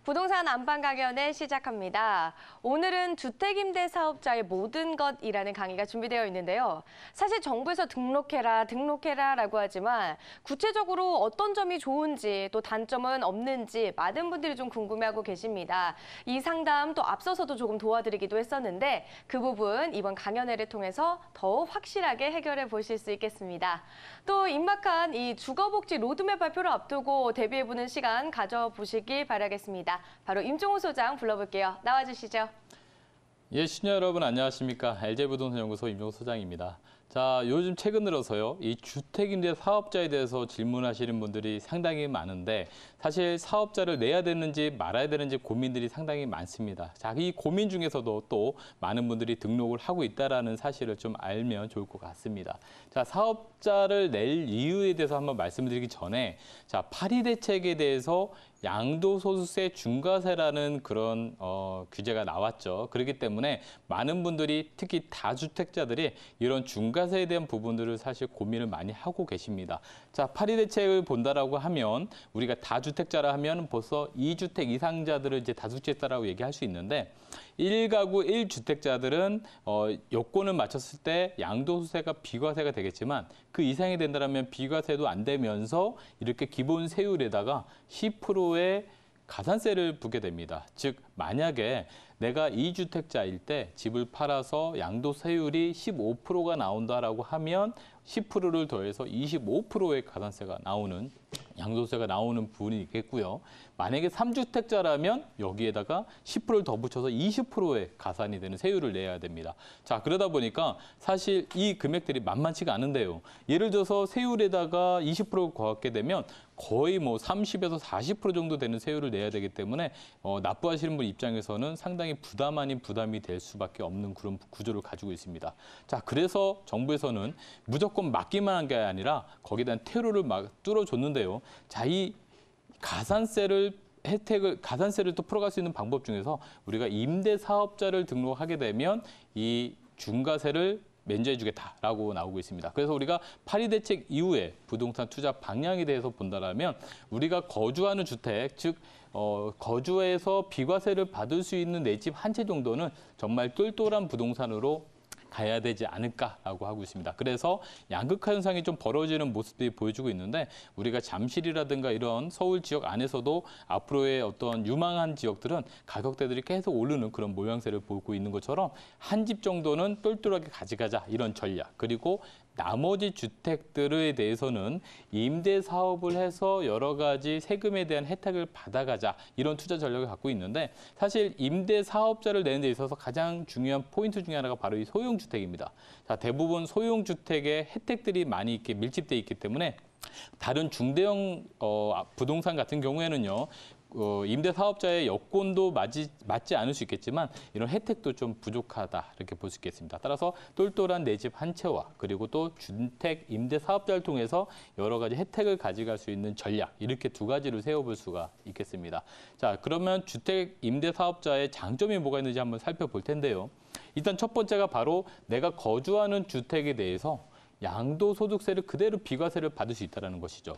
부동산 안방 강연을 시작합니다. 오늘은 주택임대사업자의 모든 것이라는 강의가 준비되어 있는데요. 사실 정부에서 등록해라라고 하지만 구체적으로 어떤 점이 좋은지 또 단점은 없는지 많은 분들이 좀 궁금해하고 계십니다. 이 상담 또 앞서서도 조금 도와드리기도 했었는데 그 부분 이번 강연회를 통해서 더욱 확실하게 해결해 보실 수 있겠습니다. 또 임박한 이 주거복지 로드맵 발표를 앞두고 대비해보는 시간 가져보시길 바라겠습니다. 바로 임종호 소장 불러볼게요. 나와주시죠. 예, 시청자 여러분 안녕하십니까. LG부동산연구소 임종호 소장입니다. 자, 요즘 최근 들어서요, 이 주택임대 사업자에 대해서 질문하시는 분들이 상당히 많은데 사실 사업자를 내야 되는지 말아야 되는지 고민들이 상당히 많습니다. 자, 이 고민 중에서도 또 많은 분들이 등록을 하고 있다는 사실을 좀 알면 좋을 것 같습니다. 자, 사업자를 낼 이유에 대해서 한번 말씀드리기 전에 자, 파리 대책에 대해서 양도소득세 중과세라는 그런 규제가 나왔죠. 그렇기 때문에 많은 분들이 특히 다주택자들이 이런 중과세에 대한 부분들을 사실 고민을 많이 하고 계십니다. 자, 파리 대책을 본다라고 하면 우리가 다주택자라 하면 벌써 2주택 이상자들을 이제 다주택자라고 얘기할 수 있는데 1가구 1주택자들은 요건을 맞췄을 때 양도소득세가 비과세가 되겠지만 그 이상이 된다면 비과세도 안 되면서 이렇게 기본 세율에다가 10%의 가산세를 부게 됩니다. 즉 만약에 내가 2주택자일 때 집을 팔아서 양도세율이 15%가 나온다라고 하면 10%를 더해서 25%의 가산세가 나오는 양도세가 나오는 부분이 있겠고요. 만약에 3주택자라면 여기에다가 10%를 더 붙여서 20%의 가산이 되는 세율을 내야 됩니다. 자, 그러다 보니까 사실 이 금액들이 만만치가 않은데요. 예를 들어서 세율에다가 20%를 걷게 되면 거의 뭐 30에서 40% 정도 되는 세율을 내야 되기 때문에 납부하시는 분 입장에서는 상당히 부담 아닌 부담이 될 수밖에 없는 그런 구조를 가지고 있습니다. 자, 그래서 정부에서는 무조건 막기만 한 게 아니라 거기에 대한 퇴로를 막 뚫어줬는데요. 자, 이 가산세를 또 풀어갈 수 있는 방법 중에서 우리가 임대사업자를 등록하게 되면 이 중과세를 면제해주겠다라고 나오고 있습니다. 그래서 우리가 파리 대책 이후에 부동산 투자 방향에 대해서 본다라면 우리가 거주하는 주택, 즉 거주해서 비과세를 받을 수 있는 내 집 한 채 정도는 정말 똘똘한 부동산으로 가야 되지 않을까라고 하고 있습니다. 그래서 양극화 현상이 좀 벌어지는 모습들이 보여주고 있는데 우리가 잠실이라든가 이런 서울 지역 안에서도 앞으로의 어떤 유망한 지역들은 가격대들이 계속 오르는 그런 모양새를 보고 있는 것처럼 한 집 정도는 똘똘하게 가져가자 이런 전략, 그리고 나머지 주택들에 대해서는 임대 사업을 해서 여러 가지 세금에 대한 혜택을 받아가자 이런 투자 전략을 갖고 있는데 사실 임대 사업자를 내는 데 있어서 가장 중요한 포인트 중에 하나가 바로 이 소형주택입니다. 자, 대부분 소형주택의 혜택들이 많이 이렇게 밀집돼 있기 때문에 다른 중대형 부동산 같은 경우에는요. 임대사업자의 여건도 맞지 않을 수 있겠지만 이런 혜택도 좀 부족하다 이렇게 볼 수 있겠습니다. 따라서 똘똘한 내 집 한 채와 그리고 또 주택 임대사업자를 통해서 여러 가지 혜택을 가져갈 수 있는 전략 이렇게 두 가지를 세워볼 수가 있겠습니다. 자, 그러면 주택 임대사업자의 장점이 뭐가 있는지 한번 살펴볼 텐데요. 일단 첫 번째가 바로 내가 거주하는 주택에 대해서 양도소득세를 그대로 비과세를 받을 수 있다는 것이죠.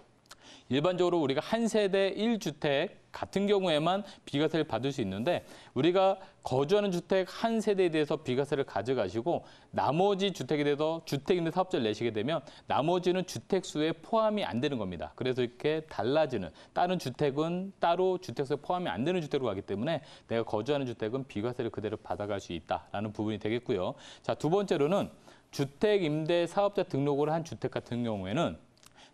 일반적으로 우리가 한 세대 1주택 같은 경우에만 비과세를 받을 수 있는데 우리가 거주하는 주택 한 세대에 대해서 비과세를 가져가시고 나머지 주택에 대해서 주택임대 사업자를 내시게 되면 나머지는 주택수에 포함이 안 되는 겁니다. 그래서 이렇게 달라지는 다른 주택은 따로 주택수에 포함이 안 되는 주택으로 가기 때문에 내가 거주하는 주택은 비과세를 그대로 받아갈 수 있다라는 부분이 되겠고요. 자, 두 번째로는 주택임대 사업자 등록을 한 주택 같은 경우에는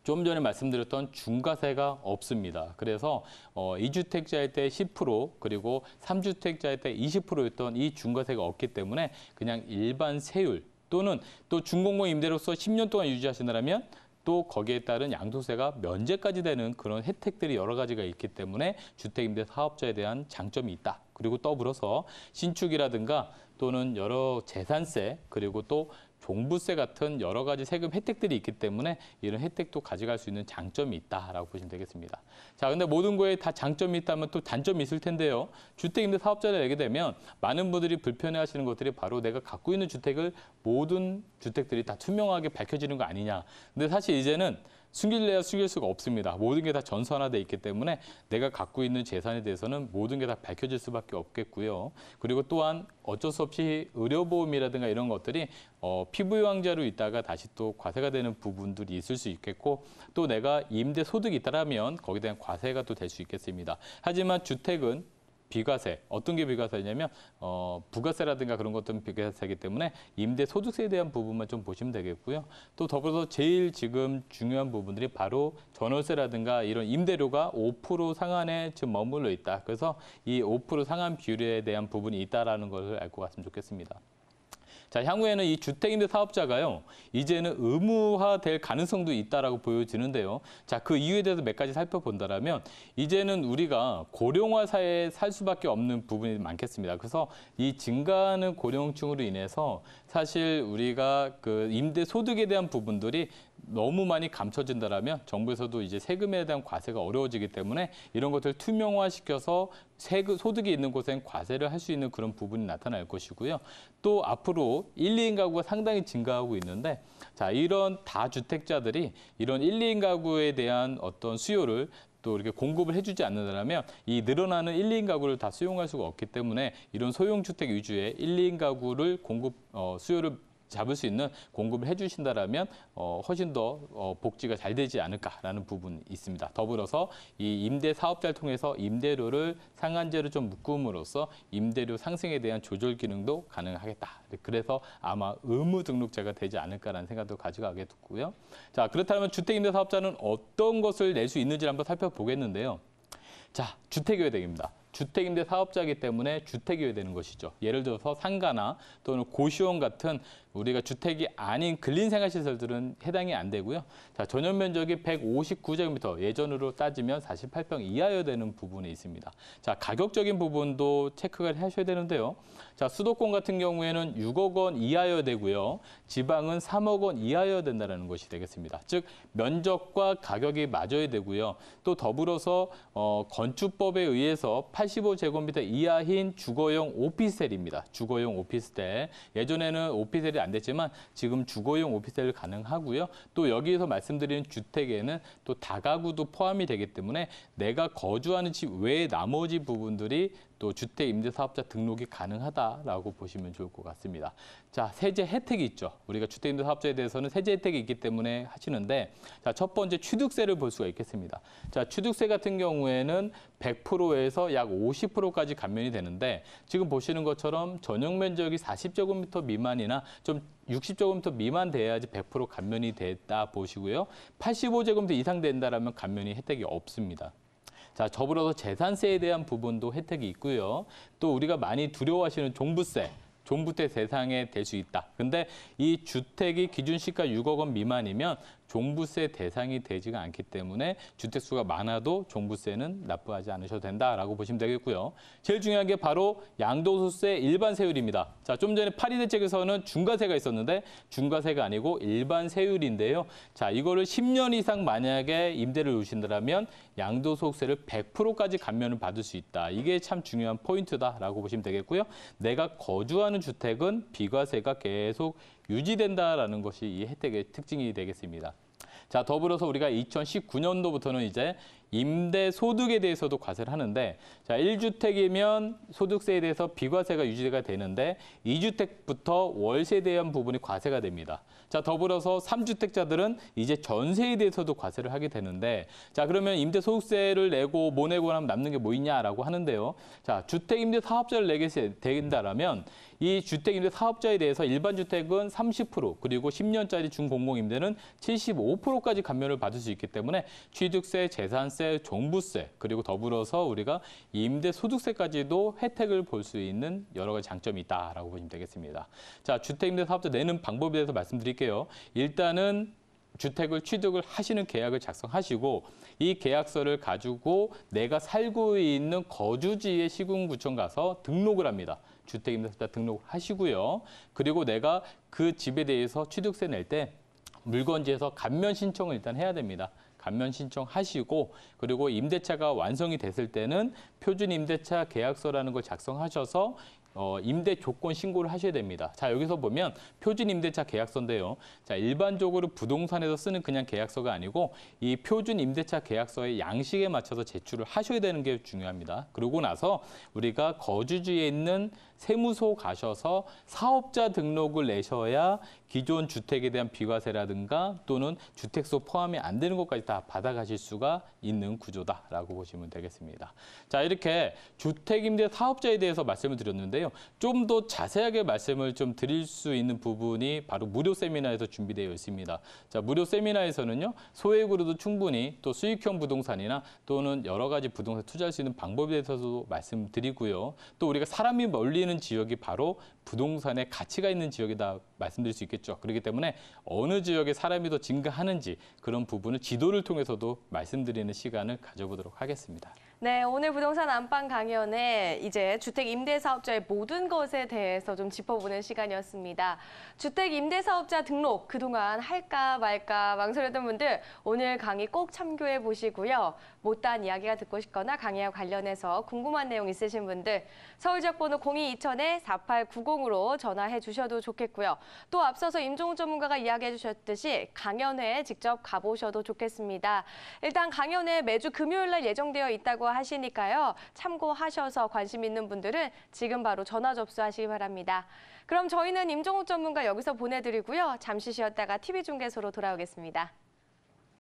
좀 전에 말씀드렸던 중과세가 없습니다. 그래서 2주택자일 때 10% 그리고 3주택자일 때 20%였던 이 중과세가 없기 때문에 그냥 일반 세율 또는 또 준공공 임대로서 10년 동안 유지하신다면 또 거기에 따른 양도세가 면제까지 되는 그런 혜택들이 여러 가지가 있기 때문에 주택임대 사업자에 대한 장점이 있다. 그리고 더불어서 신축이라든가 또는 여러 재산세 그리고 또 종부세 같은 여러 가지 세금 혜택들이 있기 때문에 이런 혜택도 가져갈 수 있는 장점이 있다라고 보시면 되겠습니다. 자, 근데 모든 거에 다 장점이 있다면 또 단점이 있을 텐데요. 주택임대 사업자를 내게 되면 많은 분들이 불편해하시는 것들이 바로 내가 갖고 있는 주택을 모든 주택들이 다 투명하게 밝혀지는 거 아니냐. 근데 사실 이제는 숨길래야 숨길 수가 없습니다. 모든 게 다 전산화돼 있기 때문에 내가 갖고 있는 재산에 대해서는 모든 게 다 밝혀질 수밖에 없겠고요. 그리고 또한 어쩔 수 없이 의료보험이라든가 이런 것들이 피부유황자로 있다가 다시 또 과세가 되는 부분들이 있을 수 있겠고, 또 내가 임대 소득이 있다라면 거기에 대한 과세가 또 될 수 있겠습니다. 하지만 주택은 비과세, 어떤 게 비과세냐면 부가세라든가 그런 것들은 비과세이기 때문에 임대 소득세에 대한 부분만 좀 보시면 되겠고요. 또 더불어서 제일 지금 중요한 부분들이 바로 전월세라든가 이런 임대료가 5% 상한에 지금 머물러 있다. 그래서 이 5% 상한 비율에 대한 부분이 있다라는 것을 알고 갔으면 좋겠습니다. 자, 향후에는 이 주택임대 사업자가요, 이제는 의무화될 가능성도 있다라고 보여지는데요. 자, 그 이유에 대해서 몇 가지 살펴본다라면, 이제는 우리가 고령화 사회에 살 수밖에 없는 부분이 많겠습니다. 그래서 이 증가하는 고령층으로 인해서 사실 우리가 그 임대 소득에 대한 부분들이 너무 많이 감춰진다라면 정부에서도 이제 세금에 대한 과세가 어려워지기 때문에 이런 것들을 투명화시켜서 소득이 있는 곳엔 과세를 할 수 있는 그런 부분이 나타날 것이고요. 또 앞으로 1, 2인 가구가 상당히 증가하고 있는데, 자, 이런 다주택자들이 이런 1, 2인 가구에 대한 어떤 수요를 또 이렇게 공급을 해주지 않는다면 이 늘어나는 1, 2인 가구를 다 수용할 수가 없기 때문에 이런 소형주택 위주의 1, 2인 가구를 수요를 잡을 수 있는 공급을 해주신다라면 훨씬 더 복지가 잘 되지 않을까라는 부분이 있습니다. 더불어서 이 임대 사업자를 통해서 임대료를 상한제로 좀 묶음으로써 임대료 상승에 대한 조절 기능도 가능하겠다. 그래서 아마 의무 등록제가 되지 않을까라는 생각도 가져가게 됐고요. 자, 그렇다면 주택임대 사업자는 어떤 것을 낼 수 있는지 한번 살펴보겠는데요. 자, 주택유예되기입니다. 주택임대 사업자이기 때문에 주택이어야 되는 것이죠. 예를 들어서 상가나 또는 고시원 같은 우리가 주택이 아닌 근린생활시설들은 해당이 안 되고요. 자, 전용 면적이 159제곱미터, 예전으로 따지면 48평 이하여야 되는 부분이 있습니다. 자, 가격적인 부분도 체크를 하셔야 되는데요. 자, 수도권 같은 경우에는 6억 원 이하여야 되고요. 지방은 3억 원 이하여야 된다는 것이 되겠습니다. 즉, 면적과 가격이 맞아야 되고요. 또 더불어서 건축법에 의해서 85제곱미터 이하인 주거용 오피스텔입니다. 주거용 오피스텔. 예전에는 오피스텔이 안 됐지만 지금 주거용 오피스텔 가능하고요. 또 여기에서 말씀드리는 주택에는 또 다가구도 포함이 되기 때문에 내가 거주하는 집 외의 나머지 부분들이 또 주택임대사업자 등록이 가능하다라고 보시면 좋을 것 같습니다. 자, 세제 혜택이 있죠. 우리가 주택임대사업자에 대해서는 세제 혜택이 있기 때문에 하시는데, 자, 첫 번째 취득세를 볼 수가 있겠습니다. 자, 취득세 같은 경우에는 100%에서 약 50%까지 감면이 되는데, 지금 보시는 것처럼 전용 면적이 40제곱미터 미만이나 좀 60제곱미터 미만 돼야지 100% 감면이 됐다 보시고요. 85제곱미터 이상 된다라면 감면이 혜택이 없습니다. 자, 더불어서 재산세에 대한 부분도 혜택이 있고요. 또 우리가 많이 두려워하시는 종부세. 종부세 대상에 될 수 있다. 근데 이 주택이 기준시가 6억 원 미만이면 종부세 대상이 되지가 않기 때문에 주택수가 많아도 종부세는 납부하지 않으셔도 된다라고 보시면 되겠고요. 제일 중요한 게 바로 양도소득세 일반 세율입니다. 자, 좀 전에 파리대책에서는 중과세가 있었는데 중과세가 아니고 일반 세율인데요. 자, 이거를 10년 이상 만약에 임대를 놓으신다면 양도소득세를 100%까지 감면을 받을 수 있다. 이게 참 중요한 포인트다라고 보시면 되겠고요. 내가 거주하는 주택은 비과세가 계속 유지된다라는 것이 이 혜택의 특징이 되겠습니다. 자, 더불어서 우리가 2019년도부터는 이제 임대 소득에 대해서도 과세를 하는데, 자, 1주택이면 소득세에 대해서 비과세가 유지가 되는데 2주택부터 월세에 대한 부분이 과세가 됩니다. 자, 더불어서 3주택자들은 이제 전세에 대해서도 과세를 하게 되는데, 자, 그러면 임대 소득세를 내고 뭐 내고 하면 남는 게 뭐 있냐라고 하는데요. 자, 주택임대 사업자를 내게 된다라면 이 주택임대 사업자에 대해서 일반 주택은 30%, 그리고 10년짜리 중공공임대는 75%까지 감면을 받을 수 있기 때문에 취득세, 재산세, 종부세, 그리고 더불어서 우리가 임대 소득세까지도 혜택을 볼 수 있는 여러 가지 장점이 있다라고 보시면 되겠습니다. 자, 주택임대 사업자 내는 방법에 대해서 말씀드릴게요. 일단은 주택을 취득을 하시는 계약을 작성하시고, 이 계약서를 가지고 내가 살고 있는 거주지의 시군구청 가서 등록을 합니다. 주택임대사업자 등록하시고요. 그리고 내가 그 집에 대해서 취득세 낼 때 물건지에서 감면 신청을 일단 해야 됩니다. 감면 신청하시고, 그리고 임대차가 완성이 됐을 때는 표준 임대차 계약서라는 걸 작성하셔서 임대 조건 신고를 하셔야 됩니다. 자, 여기서 보면 표준 임대차 계약서인데요. 자, 일반적으로 부동산에서 쓰는 그냥 계약서가 아니고 이 표준 임대차 계약서의 양식에 맞춰서 제출을 하셔야 되는 게 중요합니다. 그러고 나서 우리가 거주지에 있는 세무소 가셔서 사업자 등록을 내셔야 기존 주택에 대한 비과세라든가 또는 주택수 포함이 안 되는 것까지 다 받아가실 수가 있는 구조다라고 보시면 되겠습니다. 자, 이렇게 주택임대 사업자에 대해서 말씀을 드렸는데요. 좀 더 자세하게 말씀을 좀 드릴 수 있는 부분이 바로 무료 세미나에서 준비되어 있습니다. 자, 무료 세미나에서는요, 소액으로도 충분히 또 수익형 부동산이나 또는 여러 가지 부동산 투자할 수 있는 방법에 대해서도 말씀드리고요. 또 우리가 사람이 몰리는 지역이 바로 부동산의 가치가 있는 지역이다 말씀드릴 수 있겠죠. 그렇기 때문에 어느 지역에 사람이 더 증가하는지 그런 부분을 지도를 통해서도 말씀드리는 시간을 가져보도록 하겠습니다. 네, 오늘 부동산 안방 강연에 이제 주택 임대 사업자의 모든 것에 대해서 좀 짚어보는 시간이었습니다. 주택 임대 사업자 등록 그동안 할까 말까 망설였던 분들 오늘 강의 꼭 참고해 보시고요. 못다한 이야기가 듣고 싶거나 강의와 관련해서 궁금한 내용 있으신 분들 서울지역번호 0220-4890으로 전화해 주셔도 좋겠고요. 또 앞서서 임종훈 전문가가 이야기해 주셨듯이 강연회에 직접 가보셔도 좋겠습니다. 일단 강연회 매주 금요일 날 예정되어 있다고 하시니까요. 참고하셔서 관심 있는 분들은 지금 바로 전화 접수하시기 바랍니다. 그럼 저희는 임종훈 전문가 여기서 보내드리고요. 잠시 쉬었다가 TV중계소로 돌아오겠습니다.